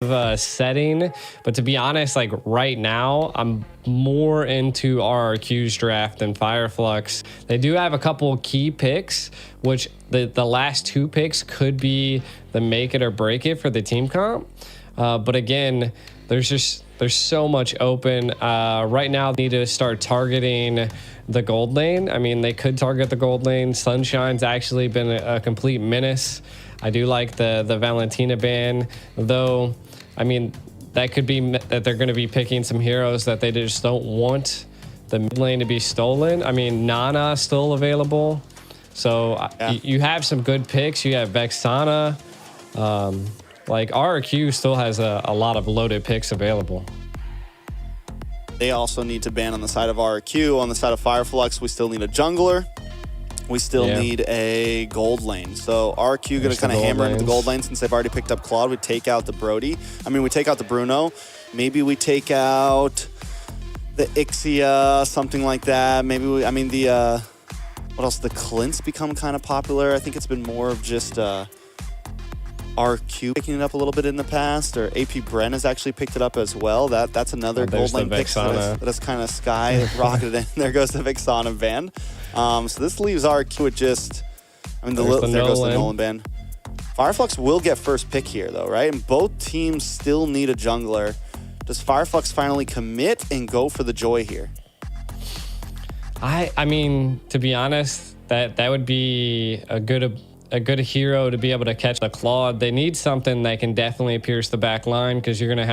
setting, but to be honest, like right now I'm more into RRQ's draft than Fireflux. They do have a couple key picks, which the last two picks could be the make it or break it for the team comp, but again, there's so much open right now. They need to start targeting the gold lane. I mean, they could target the gold lane. Sunshine's actually been a complete menace. I do like the Valentina ban, though. I mean, that could be that they're going to be picking some heroes that they just don't want the mid lane to be stolen. I mean, Nana still available. So yeah. You have some good picks. You have Vexana. Like RRQ still has a lot of loaded picks available. They also need to ban on the side of RRQ. On the side of Fireflux, we still need a jungler. We still need a gold lane. So RRQ going to kind of hammer into the gold lane since they've already picked up Claude. We take out the Brody. I mean, we take out the Bruno. Maybe we take out the Ixia, something like that. Maybe we, I mean, the, what else? The Clint's become kind of popular. I think it's been more of just RQ picking it up a little bit in the past, or AP Bren has actually picked it up as well. That's another gold lane pick that is kind of sky rocketed in. There goes the Vexana ban. So this leaves RQ with just, I mean, there goes the Nolan ban. Fireflux will get first pick here though, right? And both teams still need a jungler. Does Fireflux finally commit and go for the Joy here? I mean, to be honest, that would be a good hero to be able to catch the Claude. They need something that can definitely pierce the back line, because you're gonna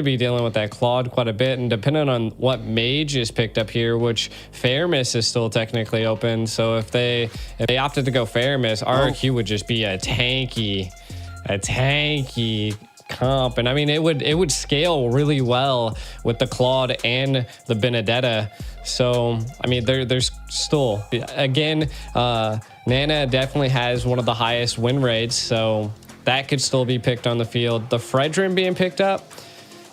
be dealing with that Claude quite a bit, and depending on what mage is picked up here, which Fairmiss is still technically open. So if they opted to go Fairmiss, RRQ would just be a tanky comp, and I mean it would scale really well with the Claude and the Benedetta. So I mean there's still, again, Nana definitely has one of the highest win rates, so that could still be picked on the field. The Fredrin being picked up,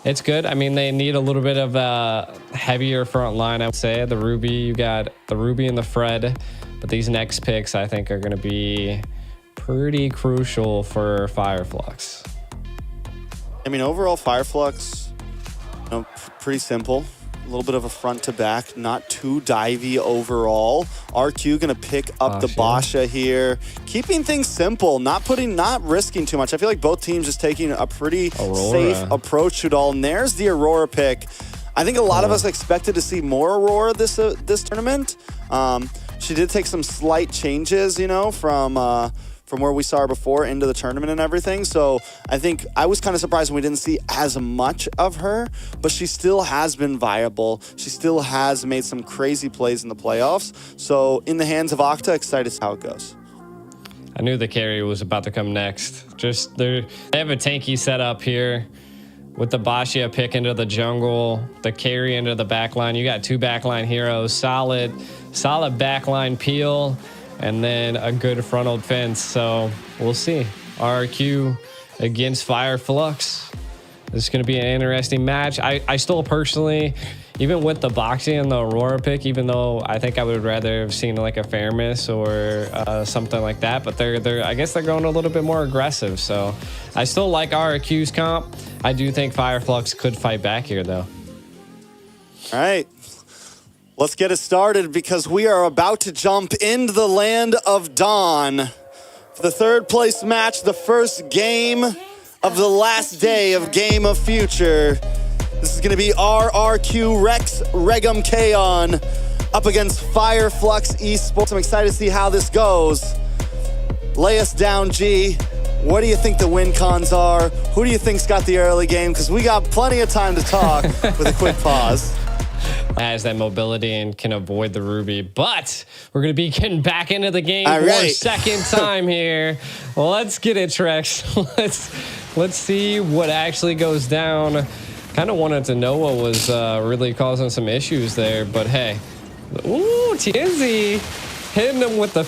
it's good. I mean, they need a little bit of a heavier front line, I would say. The Ruby, you got the Ruby and the Fred, but these next picks I think are going to be pretty crucial for Fireflux. I mean, overall, Fireflux, you know, pretty simple. A little bit of a front to back, not too divey overall. RQ gonna pick up the Basha here, keeping things simple, not risking too much. I feel like both teams just taking a pretty safe approach to it all. And there's the Aurora pick. I think a lot of us expected to see more Aurora this tournament. She did take some slight changes, you know, from where we saw her before into the tournament and everything. So I think I was kind of surprised when we didn't see as much of her, but she still has been viable. She still has made some crazy plays in the playoffs. So in the hands of Octa, excited to see how it goes. I knew the carry was about to come next. Just they have a tanky setup here with the Bashia pick into the jungle, the carry into the backline. You got two backline heroes, solid backline peel, and then a good frontal defense. So we'll see. RRQ against Fireflux. This is going to be an interesting match. I still personally, even with the boxing and the Aurora pick, even though I think I would rather have seen like a Fairmiss or something like that, but I guess they're going a little bit more aggressive. So I still like RRQ's comp. I do think Fireflux could fight back here though. All right. Let's get it started, because we are about to jump into the land of Dawn for the third place match, the first game of the last day of Game of Future. This is going to be RRQ Rex Regum Kaon up against Flux Esports. I'm excited to see how this goes. Lay us down, G. What do you think the win cons are? Who do you think's got the early game? Because we got plenty of time to talk with a quick pause. Has that mobility and can avoid the Ruby, but we're going to be getting back into the game for a second time here. Let's get it, Trex. Let's see what actually goes down. Kind of wanted to know what was really causing some issues there, but hey. Ooh, Tienzi hitting him with the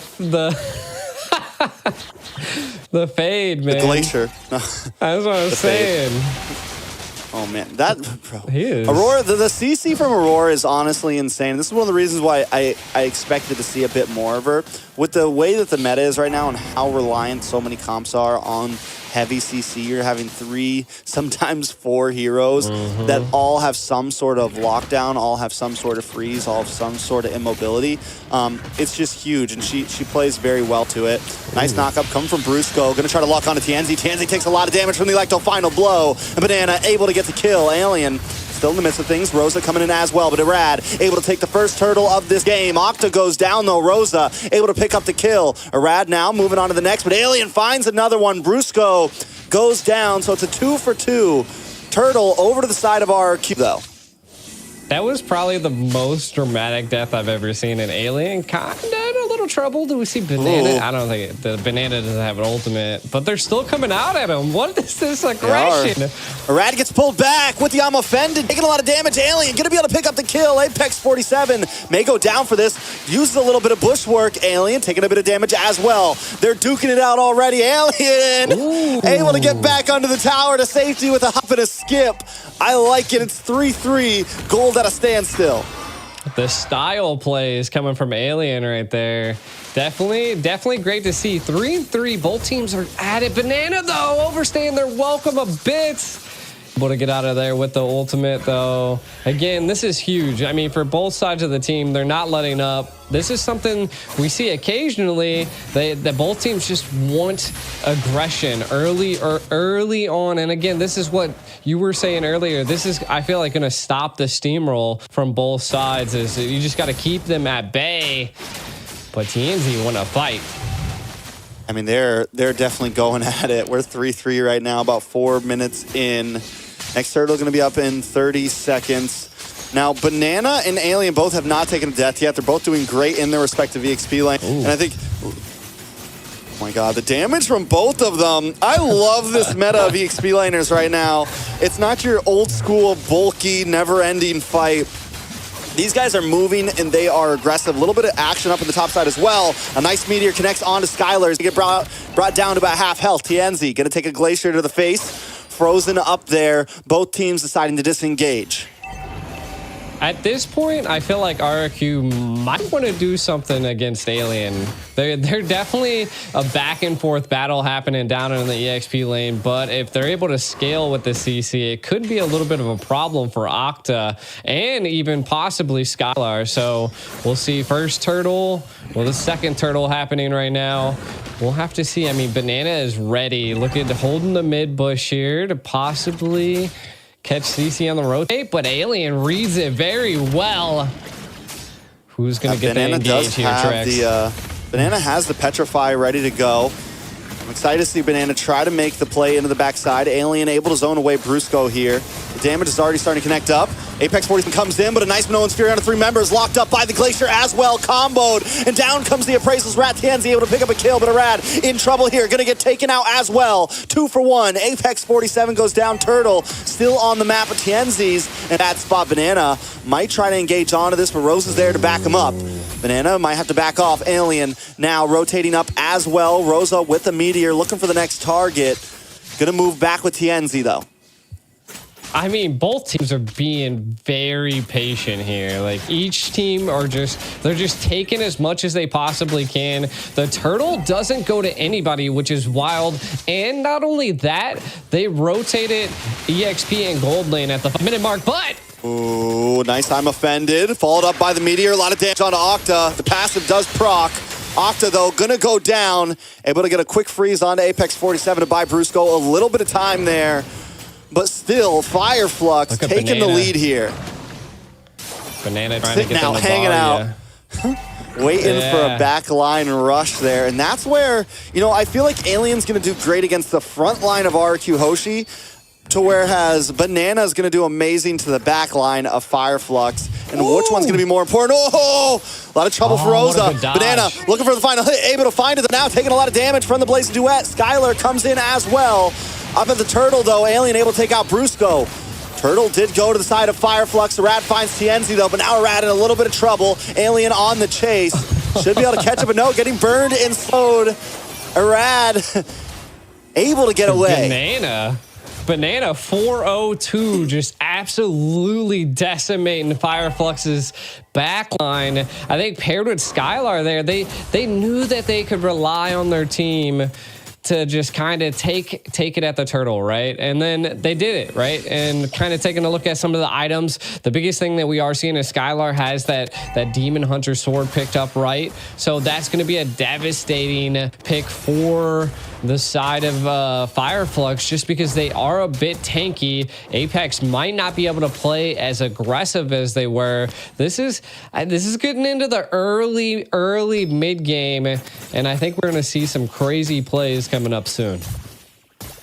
the fade, man. The glacier. That's what I was saying. Oh man, that bro. He is. Aurora, the CC from Aurora is honestly insane. This is one of the reasons why I expected to see a bit more of her. With the way that the meta is right now and how reliant so many comps are on heavy CC. You're having 3, sometimes 4 heroes that all have some sort of lockdown, all have some sort of freeze, all have some sort of immobility. It's just huge, and she plays very well to it. Nice knockup coming from Brusco. Gonna try to lock onto Tienzi. Tienzi takes a lot of damage from the Electro final blow. And Banana able to get the kill. Alien still in the midst of things. Rosa coming in as well, but Arad able to take the first turtle of this game. Octa goes down though. Rosa able to pick up the kill. Arad now moving on to the next, but Alien finds another one. Brusco goes down, so it's a 2 for 2. Turtle over to the side of RRQ though. That was probably the most dramatic death I've ever seen in Alien. Kinda in a little trouble. Do we see Banana? Ooh. I don't think the Banana doesn't have an ultimate, but they're still coming out at him. What is this aggression? Arad gets pulled back with the I'm offended, taking a lot of damage. Alien gonna be able to pick up the kill. Apex 47 may go down for this. Uses a little bit of bushwork. Alien taking a bit of damage as well. They're duking it out already. Alien able to get back under the tower to safety with a hop and a skip. I like it. It's 3-3. Gold at a standstill. The style play is coming from Alien right there. Definitely great to see. 3-3. Both teams are at it. Banana, though, overstaying their welcome a bit. Able to get out of there with the ultimate, though. Again, this is huge. I mean, for both sides of the team, they're not letting up. This is something we see occasionally. That both teams just want aggression early on. And again, this is what you were saying earlier. This is, I feel like, going to stop the steamroll from both sides. Is you just got to keep them at bay. But TNZ want to fight. I mean, they're definitely going at it. We're 3-3 right now, about 4 minutes in. Next turtle going to be up in 30 seconds. Now, Banana and Alien both have not taken a death yet. They're both doing great in their respective EXP lane. And I think, oh my God, the damage from both of them. I love this meta of EXP laners right now. It's not your old school, bulky, never-ending fight. These guys are moving and they are aggressive. A little bit of action up in the top side as well. A nice meteor connects onto Skylar to get brought down to about half health. Tienzi gonna take a glacier to the face. Frozen up there. Both teams deciding to disengage. At this point, I feel like RRQ might want to do something against Alien. They're definitely a back and forth battle happening down in the EXP lane, but if they're able to scale with the CC, it could be a little bit of a problem for Octa and even possibly Skylar. So we'll see first turtle. Well, the second turtle happening right now. We'll have to see. I mean, Banana is ready. Looking to holding the mid bush here to possibly catch CC on the rotate, but Alien reads it very well. Who's going to get the engage here, Trex? Banana has the Petrify ready to go. I'm excited to see Banana try to make the play into the backside. Alien able to zone away Brusco here. The damage is already starting to connect up. Apex 47 comes in, but a nice Minoan's Fury on the 3 members, locked up by the Glacier as well, comboed, and down comes the Appraisal's Rat. Tienzi able to pick up a kill, but Arad in trouble here, gonna get taken out as well. 2 for 1. Apex 47 goes down. Turtle still on the map, but Tienzi's in that spot. Banana might try to engage onto this, but Rose is there to back him up. Banana might have to back off. Alien now rotating up as well. Rosa with the meteor, looking for the next target. Gonna move back with Tienzi though. I mean, both teams are being very patient here. Like, each team they're just taking as much as they possibly can. The turtle doesn't go to anybody, which is wild. And not only that, they rotated EXP and gold lane at the 5-minute mark, but ooh, nice. I'm offended. Followed up by the meteor. A lot of damage onto Octa. The passive does proc. Octa, though, gonna go down. Able to get a quick freeze onto Apex 47 to buy Brusco. A little bit of time there. But still, Fireflux taking the lead here. Banana trying to get now, hanging out. Waiting for a backline rush there. And that's where, you know, I feel like Alien's going to do great against the front line of RRQ Hoshi, to whereas Banana's going to do amazing to the back line of Fireflux. And which one's going to be more important? Oh, a lot of trouble for Rosa. Banana looking for the final hit, able to find it. Now taking a lot of damage from the Blazing Duet. Skylar comes in as well. Up at the turtle, though, Alien able to take out Brusco. Turtle did go to the side of Fireflux. Arad finds Tienzi, though, but now Arad in a little bit of trouble. Alien on the chase. Should be able to catch up, but no, getting burned and slowed. Arad able to get away. Banana 402, just absolutely decimating Fireflux's backline. I think paired with Skylar there, they knew that they could rely on their team to just kind of take it at the turtle, right? And then they did it, right? And kind of taking a look at some of the items. The biggest thing that we are seeing is Skylar has that Demon Hunter sword picked up, right? So that's going to be a devastating pick for the side of Fireflux, just because they are a bit tanky. Apex might not be able to play as aggressive as they were. This is getting into the early mid game, and I think we're going to see some crazy plays coming up soon.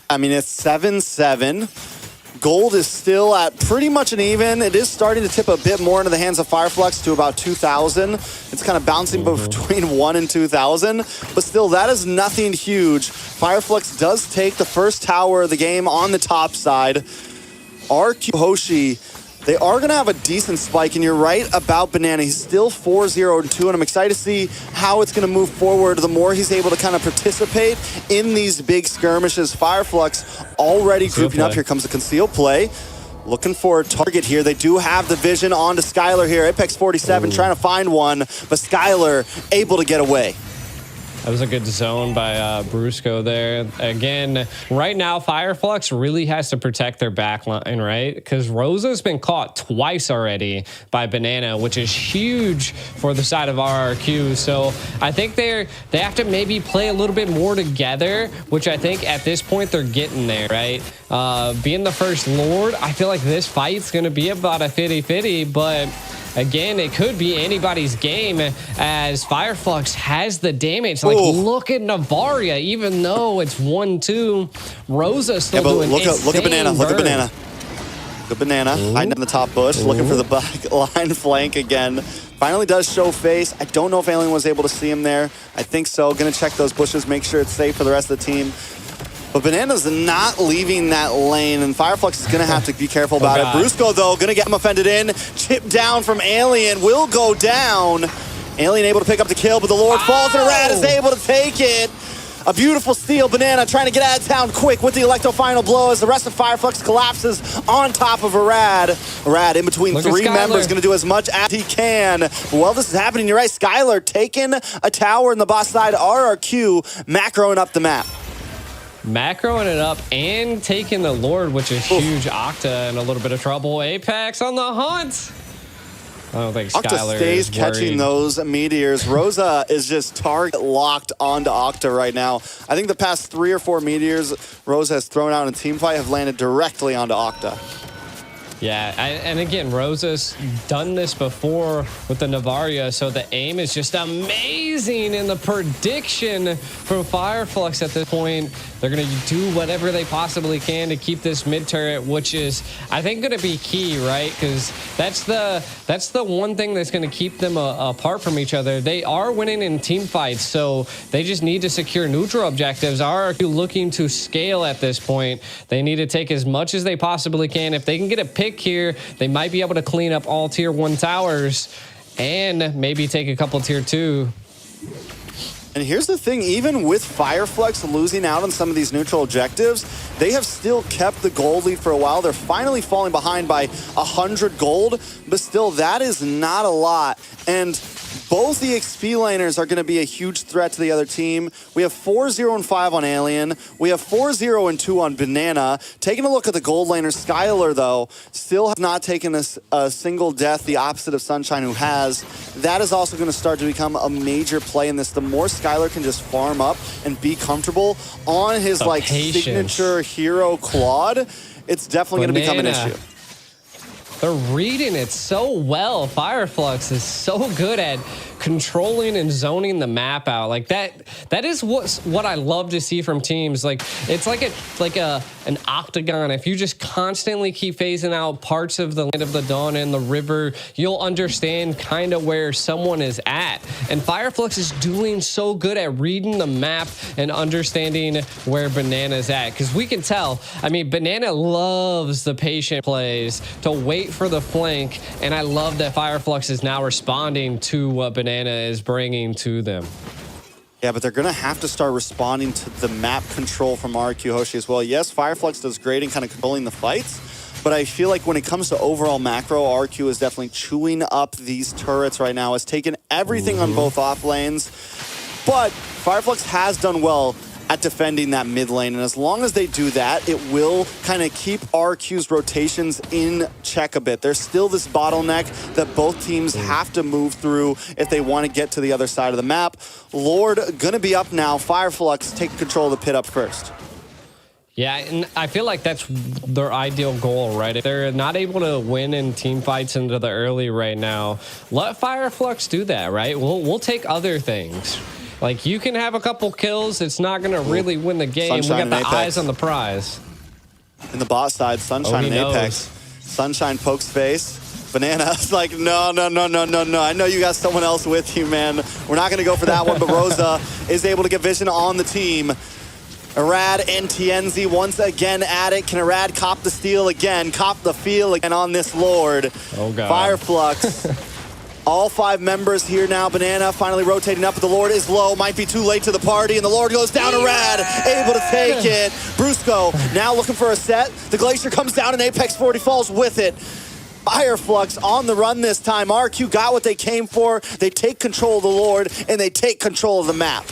I mean, it's 7-7. Gold is still at pretty much an even. It is starting to tip a bit more into the hands of Fireflux to about 2,000. It's kind of bouncing between 1 and 2,000, but still, that is nothing huge. Fireflux does take the first tower of the game on the top side. RRQ Hoshi, they are going to have a decent spike, and you're right about Banana. He's still 4-0-2, and I'm excited to see how it's going to move forward the more he's able to kind of participate in these big skirmishes. Fireflux already grouping up. Here comes the concealed play. Looking for a target here. They do have the vision onto Skylar here. Apex 47 trying to find one, but Skylar able to get away. That was a good zone by Brusco there. Again, right now, Fireflux really has to protect their back line, right? Because Rosa's been caught twice already by Banana, which is huge for the side of RRQ. So I think they have to maybe play a little bit more together, which I think at this point they're getting there, right? Being the first Lord, I feel like this fight's going to be about a 50-50, but again, it could be anybody's game as Fireflux has the damage. Like, look at Navaria, even though it's 1-2, Rosa still doing look at Banana. burn. Look at Banana. The Banana hiding in the top bush, looking for the back line flank again. Finally does show face. I don't know if Alien was able to see him there. I think so. Gonna check those bushes, make sure it's safe for the rest of the team. But Banana's not leaving that lane, and Fireflux is going to have to be careful about it. Brusco, though, going to get him offended in. Chip down from Alien, will go down. Alien able to pick up the kill, but the Lord falls, and Rad is able to take it. A beautiful steal. Banana trying to get out of town quick with the Electro final blow as the rest of Fireflux collapses on top of Rad. Rad in between three members, going to do as much as he can. Well, this is happening. You're right. Skylar taking a tower in the boss side. RRQ macroing up the map. Macroing it up and taking the Lord, which is huge. Octa in a little bit of trouble. Apex on the hunt. I don't think Skylar stays catching those meteors. Rosa is just target locked onto Octa right now. I think the past 3 or 4 meteors Rosa has thrown out in team fight have landed directly onto Octa. Yeah, and again, Rosa's done this before with the Navaria, so the aim is just amazing, and the prediction from Fireflux at this point, they're going to do whatever they possibly can to keep this mid turret, which is, I think, going to be key, right? Because that's the one thing that's going to keep them apart from each other. They are winning in team fights, so they just need to secure neutral objectives. RRQ looking to scale at this point. They need to take as much as they possibly can. If they can get a pick here, they might be able to clean up all tier 1 towers and maybe take a couple tier 2. And here's the thing, even with Fireflux losing out on some of these neutral objectives, they have still kept the gold lead for a while. They're finally falling behind by 100 gold, but still, that is not a lot. And both the XP laners are going to be a huge threat to the other team. We have 4-0-5 on Alien. We have 4-0-2 on Banana. Taking a look at the gold laner, Skylar, though, still has not taken a single death, the opposite of Sunshine, who has. That is also going to start to become a major play in this. The more Skylar can just farm up and be comfortable on his signature hero Claude, it's definitely going to become an issue. They're reading it so well. Fireflux is so good at controlling and zoning the map out. Like that is what I love to see from teams. Like it's like an octagon. If you just constantly keep phasing out parts of the Land of the Dawn and the river, you'll understand kind of where someone is at. And Fireflux is doing so good at reading the map and understanding where Banana's at. Because we can tell, I mean, Banana loves the patient plays to wait for the flank. And I love that Fireflux is now responding to what Banana is bringing to them. Yeah, but they're going to have to start responding to the map control from RRQ Hoshi as well. Yes, Fireflux does great in kind of controlling the fights, but I feel like when it comes to overall macro, RRQ is definitely chewing up these turrets right now, has taken everything on both off lanes, but Fireflux has done well at defending that mid lane. And as long as they do that, it will kind of keep RQ's rotations in check a bit. There's still this bottleneck that both teams have to move through if they want to get to the other side of the map. Lord gonna be up now. Fireflux take control of the pit up first. Yeah, and I feel like that's their ideal goal, right? If they're not able to win in team fights into the early right now, let Fireflux do that, right? We'll take other things. Like, you can have a couple kills. It's not going to really win the game. Sunshine, we got the eyes on the prize. In the bot side, Sunshine and Apex. Sunshine pokes face. Banana's like, no. I know you got someone else with you, man. We're not going to go for that one, but Rosa is able to get vision on the team. Arad and Tienzi once again at it. Can Arad cop the steal again? Cop the feel again on this Lord. Oh, God. Fireflux. All 5 members here now. Banana finally rotating up, but the Lord is low. Might be too late to the party, and the Lord goes down to Rad, able to take it. Brusco now looking for a set. The Glacier comes down, and Apex 40 falls with it. Fireflux on the run this time. RQ got what they came for. They take control of the Lord, and they take control of the map.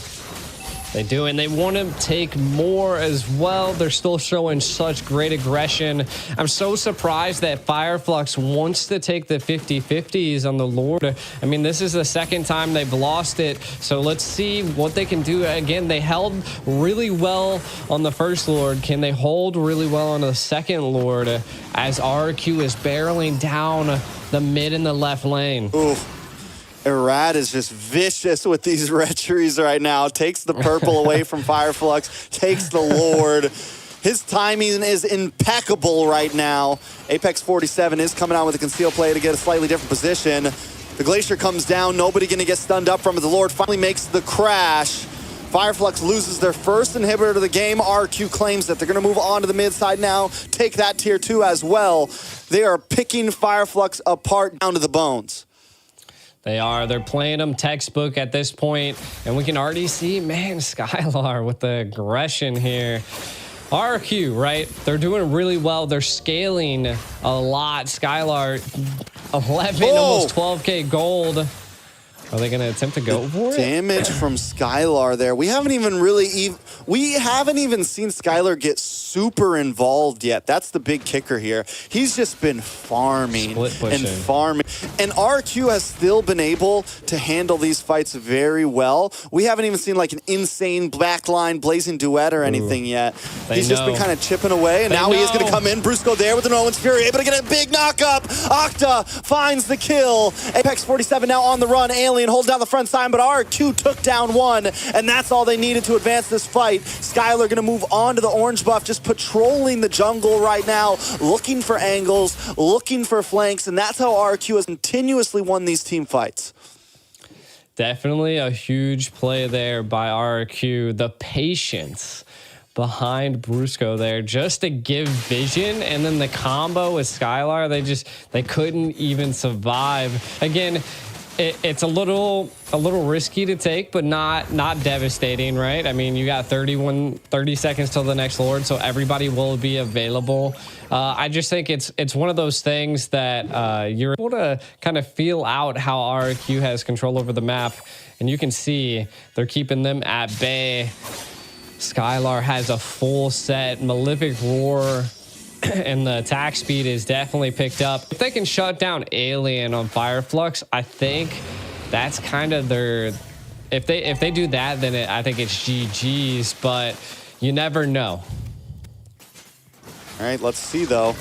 They do, and they want to take more as well. They're still showing such great aggression. I'm so surprised that Fireflux wants to take the 50-50s on the Lord. I mean, this is the second time they've lost it, so let's see what they can do. Again, they held really well on the first Lord. Can they hold really well on the second Lord as RQ is barreling down the mid and the left lane? Ooh. Arad is just vicious with these red trees right now. Takes the purple away from Fireflux. Takes the Lord. His timing is impeccable right now. Apex 47 is coming out with a conceal play to get a slightly different position. The Glacier comes down. Nobody going to get stunned up from it. The Lord finally makes the crash. Fireflux loses their first inhibitor of the game. RQ claims that they're going to move on to the mid side now. Take that tier 2 as well. They are picking Fireflux apart down to the bones. They are. They're playing them textbook at this point, and we can already see, man, Skylar with the aggression here. RQ, right? They're doing really well. They're scaling a lot. Skylar, 11, almost 12K gold. Are they going to attempt to go for it? Damage from Skylar there. We haven't even seen Skylar get super involved yet. That's the big kicker here. He's just been farming and farming. And RQ has still been able to handle these fights very well. We haven't even seen like an insane backline blazing duet or anything yet. He's just been kind of chipping away, and now he is going to come in. Brusco there with an Owen's Fury, able to get a big knockup. Octa finds the kill. Apex 47 now on the run. Alien holds down the front side, but RQ took down one, and that's all they needed to advance this fight. Skylar going to move on to the orange buff, just patrolling the jungle right now, looking for angles, looking for flanks, and that's how RQ has continuously won these team fights. Definitely a huge play there by RQ. The patience behind Brusco there just to give vision, and then the combo with Skylar, they couldn't even survive. Again, it's a little risky to take, but not devastating, right? I mean, you got 30 seconds till the next Lord, so everybody will be available. I just think it's one of those things that you're able to kind of feel out how RQ has control over the map, and you can see they're keeping them at bay. Skylar has a full set, Malefic Roar, and the attack speed is definitely picked up. If they can shut down Alien on Fireflux, I think that's kind of their... If they do that, then I think it's GG's, but you never know. All right, let's see, though.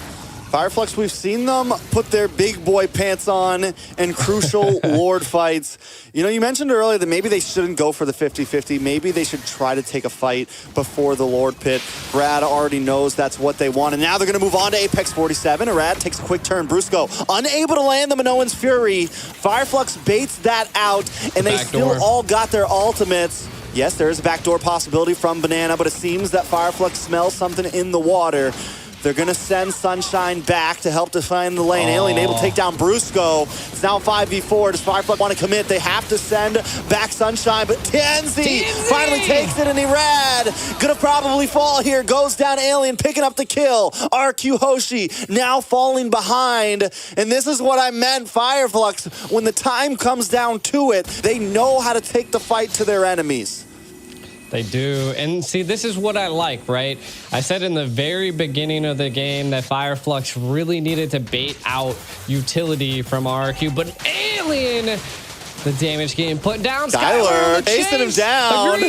Fireflux, we've seen them put their big boy pants on in crucial Lord fights. You know, you mentioned earlier that maybe they shouldn't go for the 50-50. Maybe they should try to take a fight before the Lord pit. Brad already knows that's what they want. And now they're going to move on to Apex 47. Arad takes a quick turn. Brusco unable to land the Minoan's Fury. Fireflux baits that out, and they still all got their ultimates. Yes, there is a backdoor possibility from Banana, but it seems that Fireflux smells something in the water. They're going to send Sunshine back to help define the lane. Alien able to take down Brusco. It's now 5v4. Does Fireflux want to commit? They have to send back Sunshine, but Tienzi finally takes it, and Rad going to probably fall here. Goes down Alien, picking up the kill. RRQ Hoshi now falling behind, and this is what I meant, Fireflux. When the time comes down to it, they know how to take the fight to their enemies. They do. And see, this is what I like, right? I said in the very beginning of the game that Fire Flux really needed to bait out utility from RRQ, but Alien, the damage getting put down. Skylar chasing him down.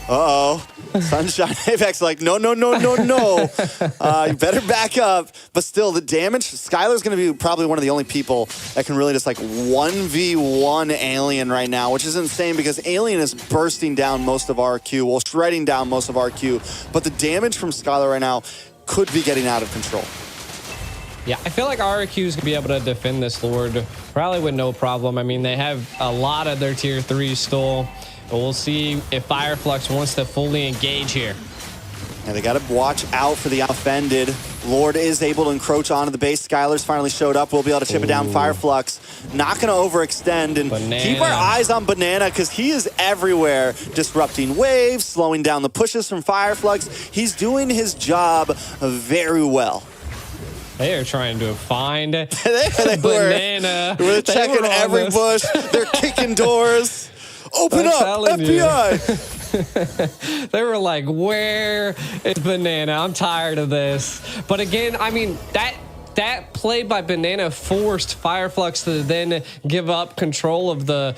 Uh-oh. Sunshine Apex like, no. You better back up. But still, the damage, Skylar's going to be probably one of the only people that can really just like 1v1 Alien right now, which is insane because Alien is bursting down most of RQ, well, shredding down most of RQ. But the damage from Skylar right now could be getting out of control. Yeah, I feel like RRQ is going to be able to defend this Lord probably with no problem. I mean, they have a lot of their tier 3 stole. But we'll see if Fire Flux wants to fully engage here. And they got to watch out for the offended. Lord is able to encroach onto the base. Skylar's finally showed up. We'll be able to chip it down. Fire Flux not going to overextend. And keep our eyes on Banana because he is everywhere. Disrupting waves, slowing down the pushes from Fire Flux. He's doing his job very well. They are trying to find Banana. We're checking every bush. They're kicking doors. Open up, FBI. They were like, where is Banana? I'm tired of this. But again, I mean, that play by Banana forced Fire Flux to then give up control of the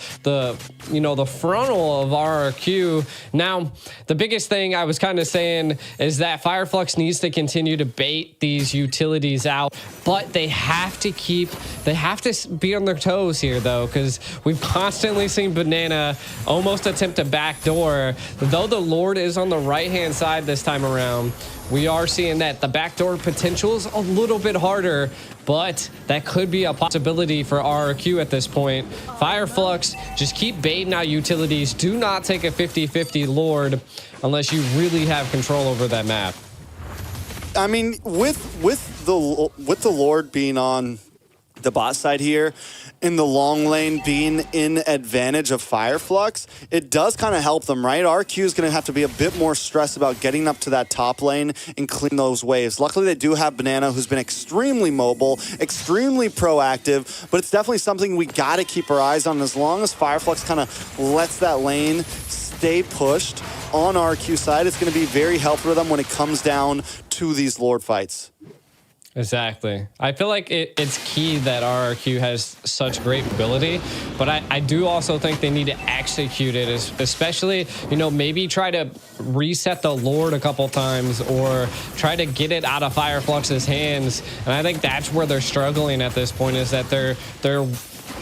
frontal of RRQ. Now, the biggest thing I was kind of saying is that Fire Flux needs to continue to bait these utilities out, but they have to be on their toes here though, because we've constantly seen Banana almost attempt a backdoor. Though the Lord is on the right-hand side this time around, we are seeing that the backdoor potential is a little bit harder, but that could be a possibility for RRQ at this point. Fire Flux, just keep baiting out utilities. Do not take a 50-50 Lord unless you really have control over that map. I mean, with the Lord being on the bot side here, in the long lane being in advantage of Fire Flux, it does kind of help them, right? RQ is going to have to be a bit more stressed about getting up to that top lane and clean those waves. Luckily, they do have Banana, who's been extremely mobile, extremely proactive, but it's definitely something we got to keep our eyes on. As long as Fire Flux kind of lets that lane stay pushed on RQ side, it's going to be very helpful for them when it comes down to these Lord fights. Exactly. I feel like it's key that RRQ has such great ability, but I do also think they need to execute it, especially, maybe try to reset the Lord a couple times or try to get it out of Fire Flux's hands. And I think that's where they're struggling at this point, is that they're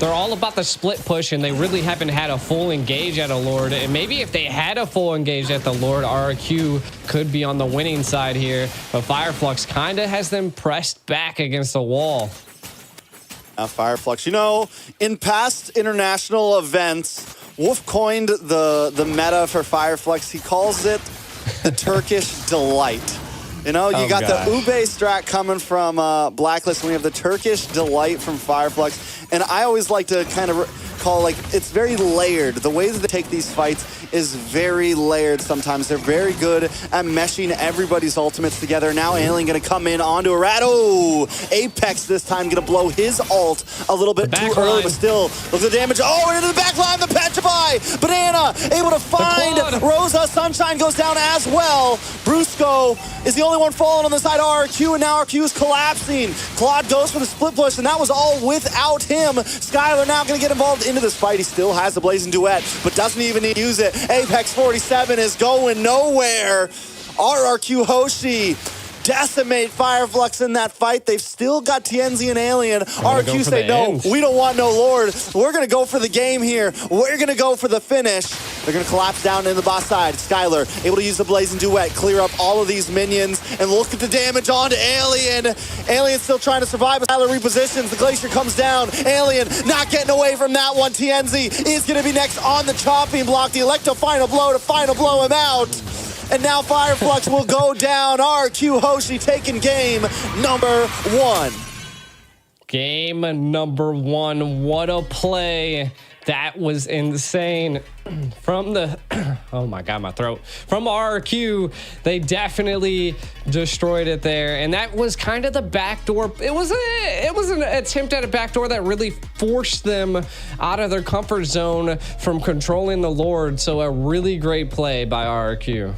all about the split push, and they really haven't had a full engage at a Lord. And maybe if they had a full engage at the Lord, RRQ could be on the winning side here. But Fire Flux kind of has them pressed back against the wall. Fire Flux, in past international events, Wolf coined the meta for Fire Flux. He calls it the Turkish delight. You got the Ube strat coming from Blacklist, and we have the Turkish delight from Fire Flux. And I always like to kind of call, it's very layered. The way that they take these fights is very layered sometimes. They're very good at meshing everybody's ultimates together. Now Alien going to come in onto a rat. Oh, Apex this time going to blow his ult a little bit too early, but still, look at the damage. Oh, into the back line, the Petrify. Banana able to find Rosa. Sunshine goes down as well. Brusco is the only one falling on the side of RQ, and now RQ is collapsing. Claude goes for the split push, and that was all without him. Skylar now going to get involved into this fight. He still has the Blazing Duet, but doesn't even need to use it. Apex 47 is going nowhere. RRQ Hoshi decimate Fire Flux in that fight. They've still got TNZ and Alien. RRQ say, no, we don't want no Lord. We're going to go for the game here. We're going to go for the finish. They're going to collapse down in the boss side. Skylar able to use the Blazing Duet, clear up all of these minions, and look at the damage onto Alien. Alien still trying to survive, but Skylar repositions. The Glacier comes down. Alien not getting away from that one. TNZ is going to be next on the chopping block. The Electro final blow him out. And now Fire Flux will go down. RRQ Hoshi taking game number 1. Game number 1. What a play That was insane. From the, oh my God, my throat. From RRQ, they definitely destroyed it there. And that was kind of the backdoor. It was an attempt at a backdoor that really forced them out of their comfort zone from controlling the Lord. So a really great play by RRQ.